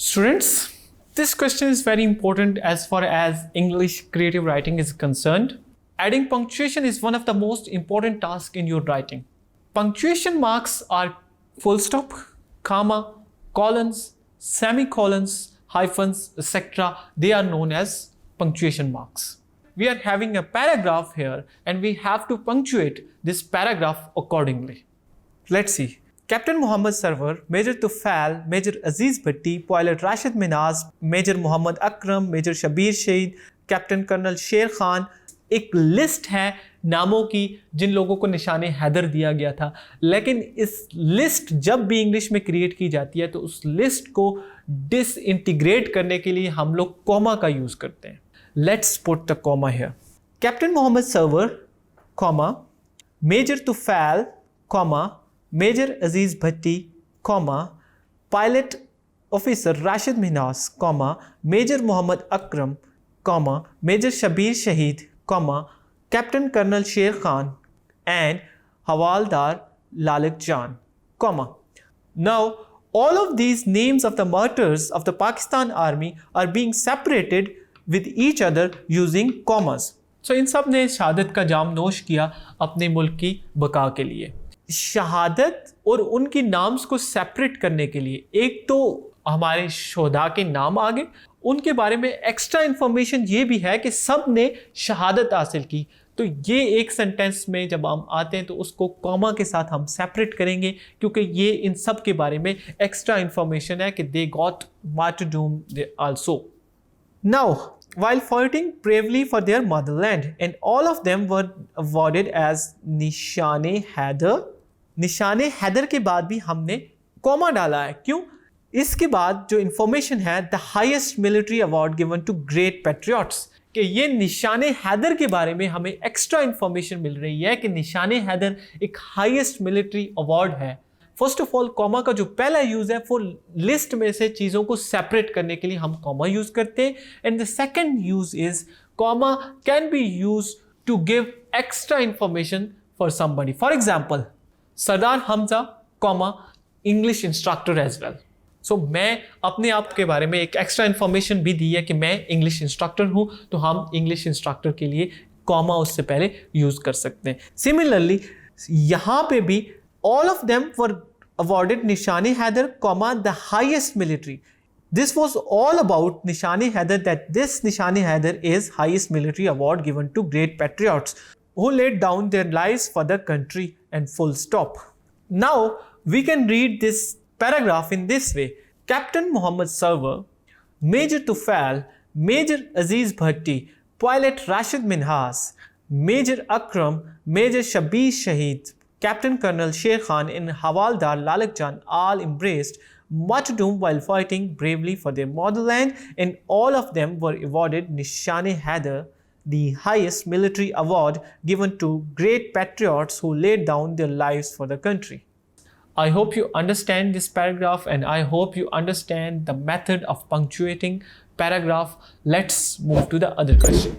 Students, this question is very important as far as English creative writing is concerned. Adding punctuation is one of the most important tasks in your writing. Punctuation marks are full stop, comma, colons, semicolons, hyphens, etc. They are known as punctuation marks. We are having a paragraph here and we have to punctuate this paragraph accordingly. Let's see. Captain Muhammad Sarwar, Major Tufal, Major Aziz Bhatti, Pilot Rashid Minaz, Major Muhammad Akram, Major Shabir Shahid, Captain Colonel Sher Khan. एक list है नामों की जिन लोगों को निशाने हैदर दिया गया था, लेकिन इस लिस्ट जब भी इंग्लिश में क्रिएट की जाती है तो उस लिस्ट को डिसइंटीग्रेट करने के लिए हम लोग कॉमा का यूज करते हैं. Let's put the comma here. Captain Mohammad Sarwar, comma, major Tufail, comma, major Aziz Bhatti, comma, pilot officer Rashid Minhas, comma, major Mohammad Akram, comma, major Shabbir शहीद, comma, Captain Colonel Sher Khan and Havaldar Lalik Jan, comma. Now, all of these names of the martyrs of the Pakistan Army are being separated with each other using commas. So, इन सब ने शहादत का जाम नोश किया अपने मुल्क की बका के लिए. शहादत और उनके नाम्स को सेपरेट करने के लिए एक तो हमारे शोधा के नाम आ गए, उनके बारे में एक्स्ट्रा इंफॉर्मेशन ये भी है कि सब ने शहादत हासिल की. तो ये एक सेंटेंस में जब हम आते हैं तो उसको कॉमा के साथ हम सेपरेट करेंगे क्योंकि ये इन सब के बारे में एक्स्ट्रा इंफॉर्मेशन है कि they got martyrdom also. Now while fighting bravely for their motherland and all of them were awarded as निशाने हैदर. निशाने हैदर के बाद भी हमने कॉमा डाला है. क्यों? इसके बाद जो इंफॉर्मेशन है the highest military award given to great patriots, कि ये निशाने हैदर के बारे में हमें एक्स्ट्रा इंफॉर्मेशन मिल रही है कि निशाने हैदर एक हाईएस्ट मिलिट्री अवार्ड है. फर्स्ट ऑफ ऑल कॉमा का जो पहला यूज है वो लिस्ट में से चीज़ों को सेपरेट करने के लिए हम कॉमा यूज करते हैं. And the second use is comma can be used to give extra information for somebody. For example Sardar Hamza, comma, English instructor as well. So मैं अपने आप के बारे में एक एक्स्ट्रा इन्फॉर्मेशन भी दी है कि मैं इंग्लिश इंस्ट्रक्टर हूँ, तो हम इंग्लिश इंस्ट्रक्टर के लिए कॉमा उससे पहले यूज़ कर सकते हैं. सिमिलरली यहाँ पे भी all of them were awarded Nishan-e-Haider, comma, the highest military. This was all about Nishan-e-Haider, that this Nishan-e-Haider is highest military award given to great patriots who laid down their lives for the country and full stop. Now we can read this paragraph in this way. Captain Muhammad Sarwar, Major Tufal, Major Aziz Bhatti, Pilot Rashid Minhas, Major Akram, Major Shabir Shahid, Captain Colonel Sher Khan and Havaldar Lalik Jan all embraced martyrdom while fighting bravely for their motherland, and all of them were awarded Nishane Haider, the highest military award given to great patriots who laid down their lives for the country. I hope you understand this paragraph and I hope you understand the method of punctuating paragraph. Let's move to the other question.